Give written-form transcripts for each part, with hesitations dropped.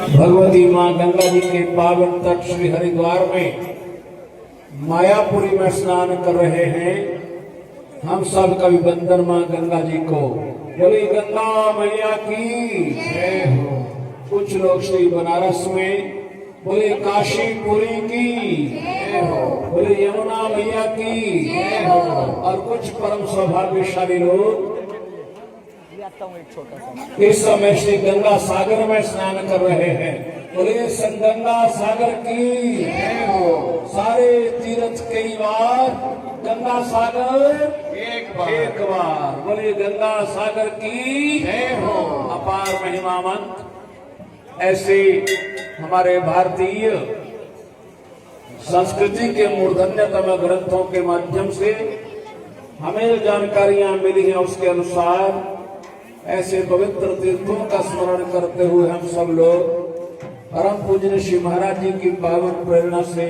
भगवती माँ गंगा जी के पावन तट श्री हरिद्वार में मायापुरी में स्नान कर रहे हैं। हम सब कवि वंदन माँ गंगा जी को। बोली गंगा मैया की जय हो। कुछ लोग श्री बनारस में बोले काशीपुरी की जय हो, बोले यमुना मैया की जय हो, और कुछ परम सौभाग्यशाली लोग इस समय श्री गंगा सागर में स्नान कर रहे हैं। बोले गंगा सागर की जय हो। सारे तीर्थ कई बार, गंगा सागर एक बार। बोले गंगा सागर की जय हो। अपार महिमावंत ऐसे हमारे भारतीय संस्कृति के मूर्धन्यतम ग्रंथों के माध्यम से हमें जो जानकारियां मिली हैं उसके अनुसार ऐसे पवित्र तीर्थों का स्मरण करते हुए हम सब लोग परम पूज्य श्री महाराज जी की पावन प्रेरणा से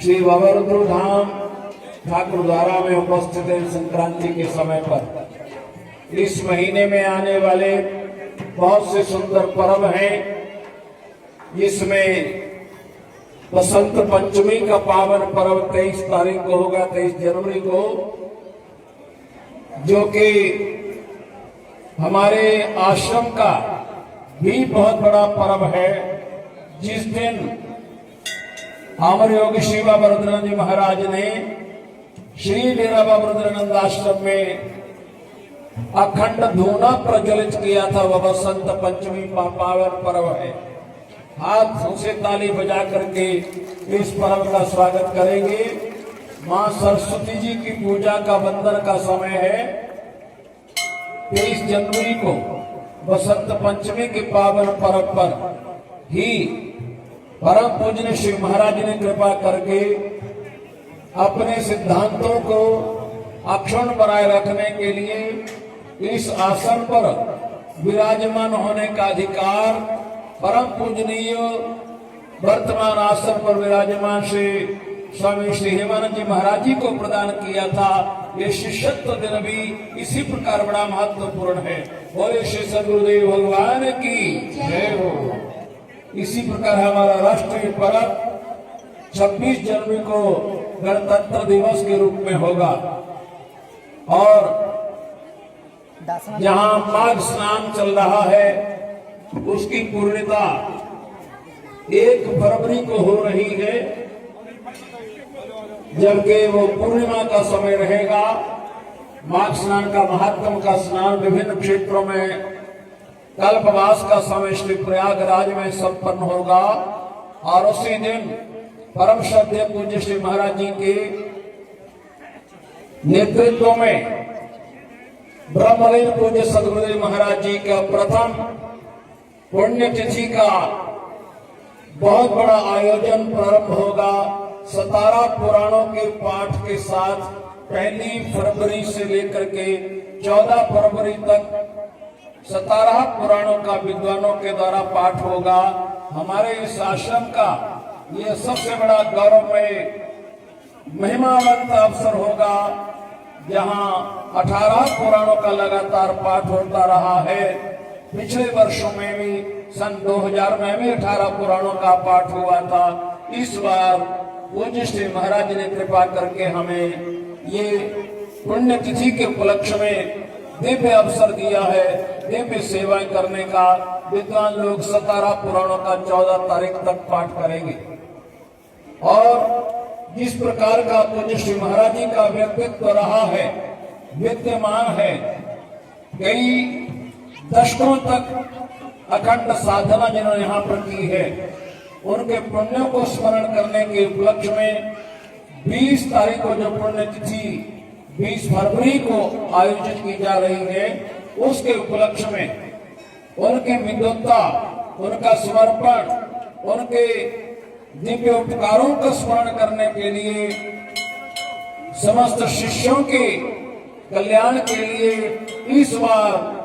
श्री बाबा रुद्र धाम ठाकुर द्वारा में उपस्थित है। संक्रांति के समय पर इस महीने में आने वाले बहुत से सुंदर पर्व हैं। इसमें बसंत पंचमी का पावन पर्व 23 तारीख को होगा, 23 जनवरी को, जो कि हमारे आश्रम का भी बहुत बड़ा पर्व है। जिस दिन अमर योगी श्री बाबा रुद्रानंद जी महाराज ने श्री डेरा बाबा रुद्रानंद आश्रम में अखंड धूना प्रज्वलित किया था, वह बसंत पंचमी पावन पर्व है। हाथ से ताली बजा करके इस पर्व का स्वागत करेंगे। मां सरस्वती जी की पूजा का वंदन का समय है। 23 जनवरी को बसंत पंचमी के पावन पर्व पर ही परम पूज्य श्री महाराज ने कृपा करके अपने सिद्धांतों को अक्षुण्ण बनाए रखने के लिए इस आसन पर विराजमान होने का अधिकार परम पूजनीय वर्तमान आसन पर विराजमान श्री स्वामी श्री हेमानंद जी महाराज जी को प्रदान किया था। ये शिष्यत्व दिन भी इसी प्रकार बड़ा महत्वपूर्ण है। बोले श्री सदगुरुदेव भगवान की जय हो। इसी प्रकार हमारा राष्ट्रीय पर्व 26 जनवरी को गणतंत्र दिवस के रूप में होगा और जहां माघ स्नान चल रहा है उसकी पूर्णता 1 फरवरी को हो रही है, जबकि वो पूर्णिमा का समय रहेगा। माघ स्नान का महात्म का स्नान विभिन्न क्षेत्रों में कल्पवास का समय श्री प्रयागराज में संपन्न होगा और उसी दिन परम श्रद्धेय पूज्य श्री महाराज जी के नेतृत्व में ब्रह्मलीन पूज्य सदगुरुदेव महाराज जी का प्रथम पुण्यतिथि का बहुत बड़ा आयोजन प्रारंभ होगा। 17 पुराणों के पाठ के साथ 1 फरवरी से लेकर के 14 फरवरी तक 17 पुराणों का विद्वानों के द्वारा पाठ होगा। हमारे इस आश्रम का यह सबसे बड़ा गौरवमय महिमावंत अवसर होगा, जहां 18 पुराणों का लगातार पाठ होता रहा है। पिछले वर्षों में भी सन 2000 में भी 18 पुराणों का पाठ हुआ था। इस बार पूज्य श्री महाराज ने कृपा करके हमें ये पुण्यतिथि के उपलक्ष्य में दिव्य अवसर दिया है, दिव्य सेवाएं करने का। विद्वान लोग 17 पुराणों का 14 तारीख तक पाठ करेंगे और जिस प्रकार का पूज्य श्री महाराज जी का व्यक्तित्व रहा है, विद्यमान है, कई दशकों तक अखंड साधना जिन्होंने यहाँ पर की है, उनके पुण्यों को स्मरण करने के उपलक्ष्य में 20 तारीख को जो पुण्यतिथि 20 फरवरी को आयोजित की जा रही है, उसके उपलक्ष्य में उनकी विद्वत्ता, उनका समर्पण, उनके दिव्य उपकारों का स्मरण करने के लिए, समस्त शिष्यों के कल्याण के लिए इस बार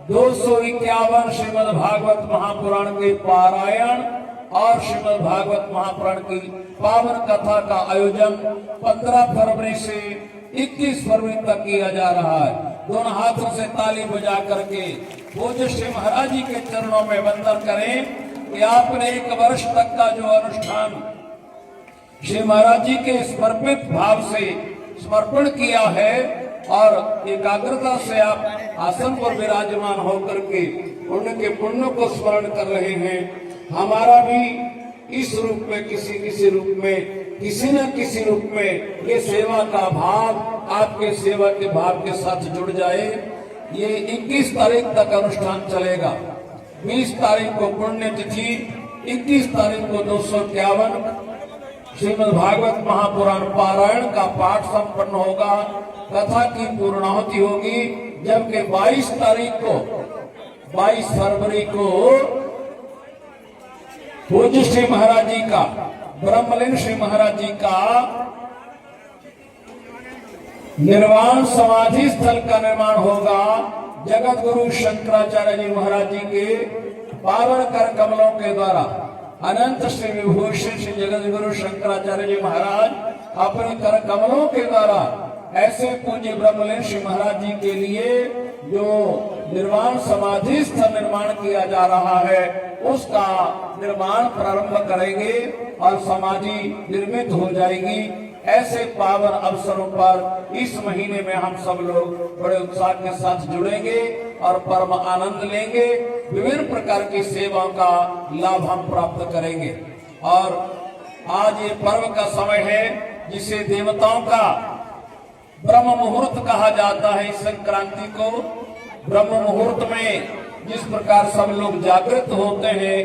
251 श्रीमद् भागवत महापुराण के पारायण और श्रीमद् भागवत महापुराण की पावन कथा का आयोजन 15 फरवरी से 21 फरवरी तक किया जा रहा है। दोनों हाथों से ताली बजा करके पूज्य श्री महाराज जी के चरणों में वंदन करें कि आपने 1 वर्ष तक का जो अनुष्ठान श्री महाराज जी के समर्पित भाव से समर्पण किया है और एकाग्रता से आप आसन पर विराजमान होकर के उनके पुण्य को स्मरण कर रहे हैं। हमारा भी इस रूप में किसी रूप में किसी न किसी रूप में ये सेवा का भाव आपके सेवा के भाव के साथ जुड़ जाए। ये 21 तारीख तक अनुष्ठान चलेगा। 20 तारीख को पुण्य तिथि, 21 तारीख को 251 श्रीमद् भागवत महापुराण पारायण का पाठ संपन्न होगा, कथा की पूर्णाहुति होगी। जबकि 22 तारीख को 22 फरवरी को पूज्य श्री महाराज जी का ब्रह्मलीन श्री महाराज जी का निर्वाण समाधि स्थल का निर्माण होगा। जगत गुरु शंकराचार्य जी महाराज जी के पावन कर कमलों के द्वारा अनंत श्री विभूषण श्री जगत गुरु शंकराचार्य जी महाराज अपने कर कमलों के द्वारा ऐसे पूज्य ब्रह्मलीन श्री महाराज जी के लिए जो निर्वाण समाधि स्थल निर्माण किया जा रहा है उसका निर्माण प्रारंभ करेंगे और समाधि निर्मित हो जाएगी। ऐसे पावन अवसरों पर इस महीने में हम सब लोग बड़े उत्साह के साथ जुड़ेंगे और परम आनंद लेंगे। विभिन्न प्रकार की सेवाओं का लाभ हम प्राप्त करेंगे। और आज ये पर्व का समय है जिसे देवताओं का ब्रह्म मुहूर्त कहा जाता है। इस संक्रांति को ब्रह्म मुहूर्त में जिस प्रकार सब लोग जागृत होते हैं,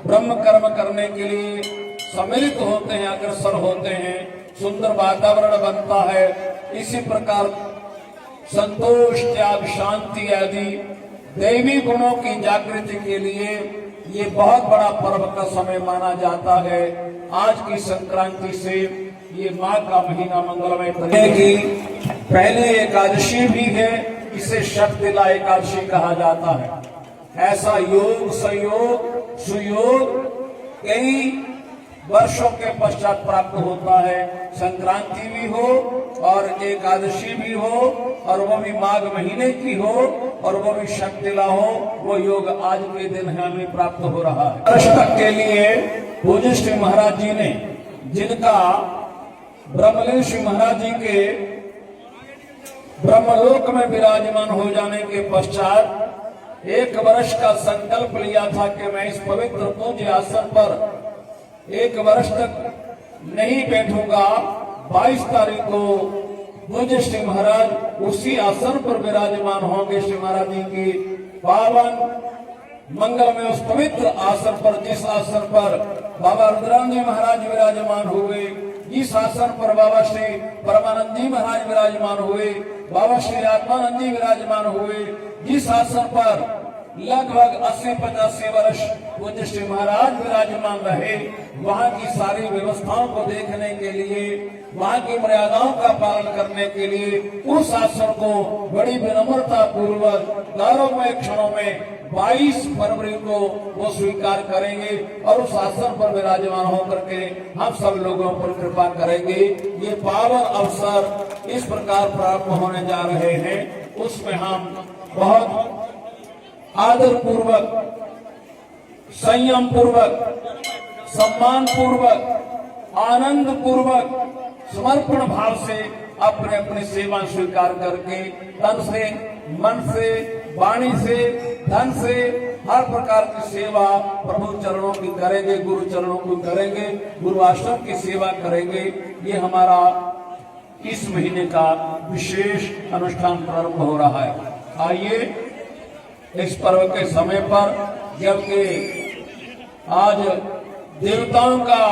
ब्रह्म कर्म करने के लिए सम्मिलित होते हैं, अग्रसर होते हैं, सुंदर वातावरण बनता है। इसी प्रकार संतोष, त्याग, शांति आदि दैवी गुणों की जागृति के लिए ये बहुत बड़ा पर्व का समय माना जाता है। आज की संक्रांति से ये माघ का महीना मंगलमय की पहली एकादशी भी है। इसे शक्तिला एकादशी कहा जाता है। ऐसा योग, संयोग, सुयोग कई वर्षों के पश्चात प्राप्त होता है। संक्रांति भी हो और एकादशी भी हो और वो भी माघ महीने की हो और वो भी शक्तिला हो, वो योग आज के दिन हमें प्राप्त हो रहा है। दशक के लिए पूज्य श्री महाराज जी ने जिनका ब्रह्मलीन श्री महाराज जी के ब्रह्मलोक में विराजमान हो जाने के पश्चात 1 वर्ष का संकल्प लिया था कि मैं इस पवित्र पूज्य आसन पर 1 वर्ष तक नहीं बैठूंगा। 22 तारीख को पूज्य श्री महाराज उसी आसन पर विराजमान होंगे। श्री महाराज जी की पावन मंगल में उस पवित्र आसन पर, जिस आसन पर बाबा रुद्रानंद जी महाराज विराजमान हुए, जिस आसन पर बाबा श्री परमानंद जी महाराज विराजमान हुए, बाबा श्री आत्मानंद जी विराजमान हुए, जिस आसन पर लगभग 80-85 वर्ष पूज्य श्री महाराज विराजमान रहे, वहाँ की सारी व्यवस्थाओं को देखने के लिए, वहाँ की मर्यादाओं का पालन करने के लिए उस आसन को बड़ी विनम्रता पूर्वक गौरवमय क्षणों में 22 फरवरी को वो स्वीकार करेंगे और उस आसन पर विराजमान होकर के हम सब लोगों पर कृपा करेंगे। ये पावन अवसर इस प्रकार प्रारंभ होने जा रहे हैं, उसमें हम बहुत आदर पूर्वक, संयम पूर्वक, सम्मान पूर्वक, आनंद पूर्वक, समर्पण भाव से अपने अपनी सेवा स्वीकार करके तन से, मन से, वाणी से, धन से हर प्रकार की सेवा प्रभु चरणों की करेंगे, गुरु चरणों की करेंगे, गुरु आश्रम की सेवा करेंगे। ये हमारा इस महीने का विशेष अनुष्ठान प्रारंभ हो रहा है। आइए इस पर्व के समय पर, जबकि आज देवताओं का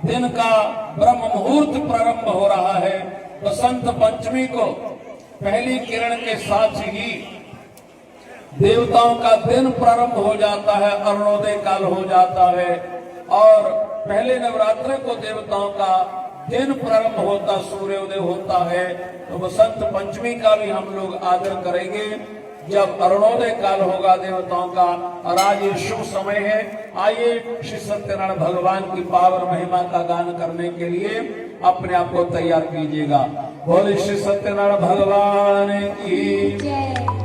दिन का ब्रह्म मुहूर्त प्रारंभ हो रहा है, बसंत पंचमी को पहली किरण के साथ ही देवताओं का दिन प्रारंभ हो जाता है, अरुणोदय काल हो जाता है और पहले नवरात्र को देवताओं का दिन प्रारंभ होता, सूर्योदय होता है। तो बसंत पंचमी का भी हम लोग आदर करेंगे जब अरुणोदय काल होगा देवताओं का। और आज ये शुभ समय है। आइए श्री सत्यनारायण भगवान की पावन महिमा का गान करने के लिए अपने आप को तैयार कीजिएगा। बोले श्री सत्यनारायण भगवान की जय।